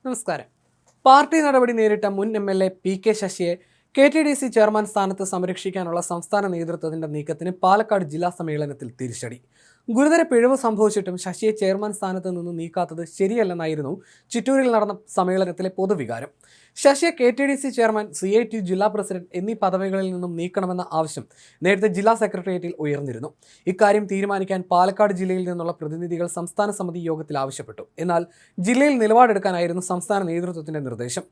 നമസ്കാരം. പാർട്ടി നടപടി നേരിട്ട മുൻ എം.എൽ.എ. പി.കെ. ശശിയെ കെ.ടി.ഡി.സി ചെയർമാൻ സ്ഥാനത്ത് സംരക്ഷിക്കാനുള്ള സംസ്ഥാന നേതൃത്വത്തിന്റെ നീക്കത്തിന് പാലക്കാട് ജില്ലാ സമ്മേളനത്തിൽ തിരിച്ചടി. ഗുരുതര പിഴവ് സംഭവിച്ചിട്ടും ശശിയെ ചെയർമാൻ സ്ഥാനത്ത് നിന്ന് നീക്കാത്തത് ശരിയല്ലെന്നായിരുന്നു ചിറ്റൂരിൽ നടന്ന സമ്മേളനത്തിലെ പൊതുവികാരം. ശശിയെ കെ.ടി.ഡി.സി ചെയർമാൻ, CITU ജില്ലാ പ്രസിഡന്റ് എന്നീ പദവികളിൽ നിന്നും നീക്കണമെന്ന ആവശ്യം നേരത്തെ ജില്ലാ സെക്രട്ടേറിയറ്റിൽ ഉയർന്നിരുന്നു. ഇക്കാര്യം തീരുമാനിക്കാൻ പാലക്കാട് ജില്ലയിൽ നിന്നുള്ള പ്രതിനിധികൾ സംസ്ഥാന സമിതി യോഗത്തിൽ ആവശ്യപ്പെട്ടു. എന്നാൽ ജില്ലയിൽ നിലപാടെടുക്കാനായിരുന്നു സംസ്ഥാന നേതൃത്വത്തിന്റെ നിർദ്ദേശം.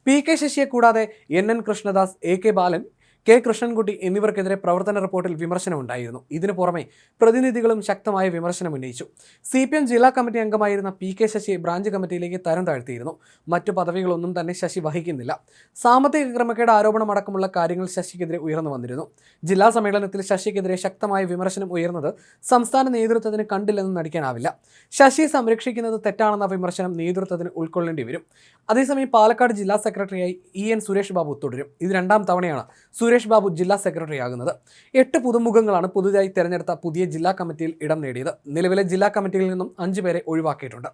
പി.കെ. ശശിയെ കൂടാതെ NN കൃഷ്ണദാസ്, A.K. ബാലൻ, K. കൃഷ്ണൻകുട്ടി എന്നിവർക്കെതിരെ പ്രവർത്തന റിപ്പോർട്ടിൽ വിമർശനമുണ്ടായിരുന്നു. ഇതിനു പുറമെ പ്രതിനിധികളും ശക്തമായ വിമർശനം ഉന്നയിച്ചു. CPM ജില്ലാ കമ്മിറ്റി അംഗമായിരുന്ന പി.കെ. ശശിയെ ബ്രാഞ്ച് കമ്മിറ്റിയിലേക്ക് തരം താഴ്ത്തിയിരുന്നു. മറ്റു പദവികളൊന്നും തന്നെ ശശി വഹിക്കുന്നില്ല. സാമ്പത്തിക ക്രമക്കേട് ആരോപണമടക്കമുള്ള കാര്യങ്ങൾ ശശിക്കെതിരെ ഉയർന്നു വന്നിരുന്നു. ജില്ലാ സമ്മേളനത്തിൽ ശശിക്കെതിരെ ശക്തമായ വിമർശനം ഉയർന്നത് സംസ്ഥാന നേതൃത്വത്തിന് കണ്ടില്ലെന്ന് നടിക്കാനാവില്ല. ശശിയെ സംരക്ഷിക്കുന്നത് തെറ്റാണെന്ന വിമർശനം നേതൃത്വത്തിന് ഉൾക്കൊള്ളേണ്ടി വരും. അതേസമയം പാലക്കാട് ജില്ലാ സെക്രട്ടറിയായി EN സുരേഷ് ബാബു തുടരും. ഇത് രണ്ടാം തവണയാണ് സുരേഷ് ബാബു ജില്ലാ സെക്രട്ടറി ആകുന്നത്. 8 പുതുമുഖങ്ങളാണ് പുതുതായി തെരഞ്ഞെടുത്ത പുതിയ ജില്ലാ കമ്മിറ്റിയിൽ ഇടം നേടിയത്. നിലവിലെ ജില്ലാ കമ്മിറ്റിയിൽ നിന്നും 5 പേരെ ഒഴിവാക്കിയിട്ടുണ്ട്.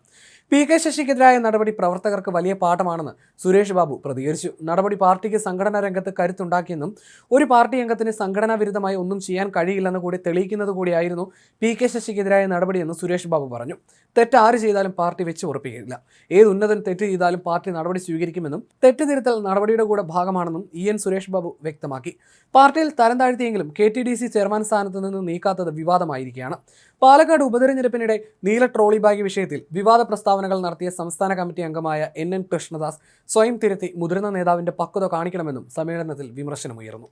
പി.കെ. ശശിക്കെതിരായ നടപടി പ്രവർത്തകർക്ക് വലിയ പാഠമാണെന്ന് സുരേഷ് ബാബു പ്രതികരിച്ചു. നടപടി പാർട്ടിക്ക് സംഘടനാ രംഗത്ത് കരുത്തുണ്ടാക്കിയെന്നും ഒരു പാർട്ടി അംഗത്തിന് സംഘടനാ വിരുദ്ധമായി ഒന്നും ചെയ്യാൻ കഴിയില്ലെന്ന് കൂടി തെളിയിക്കുന്നത് കൂടിയായിരുന്നു പി.കെ. ശശിക്കെതിരായ നടപടിയെന്ന് സുരേഷ് ബാബു പറഞ്ഞു. തെറ്റ് ആര് ചെയ്താലും പാർട്ടി വെച്ച് ഉറപ്പിക്കില്ല. ഏത് ഉന്നതൻ തെറ്റ് ചെയ്താലും പാർട്ടി നടപടി സ്വീകരിക്കുമെന്നും തെറ്റ് തിരുത്തൽ നടപടിയുടെ കൂടെ ഭാഗമാണെന്നും EN സുരേഷ് ബാബു വ്യക്തമാക്കി. പാർട്ടിയിൽ തരം താഴ്ത്തിയെങ്കിലും കെ.ടി.ഡി.സി ചെയർമാൻ സ്ഥാനത്ത് നിന്ന് നീക്കാത്തത് വിവാദമായിരിക്കുകയാണ്. പാലക്കാട് ഉപതെരഞ്ഞെടുപ്പിനിടെ നീല ട്രോളി ബാഗ് വിഷയത്തിൽ വിവാദ പ്രസ്താവനകൾ നടത്തിയ സംസ്ഥാന കമ്മിറ്റി അംഗമായ NN കൃഷ്ണദാസ് സ്വയം തിരുത്തി മുതിർന്ന നേതാവിന്റെ പക്വത കാണിക്കണമെന്നും സമ്മേളനത്തിൽ വിമർശനമുയർന്നു.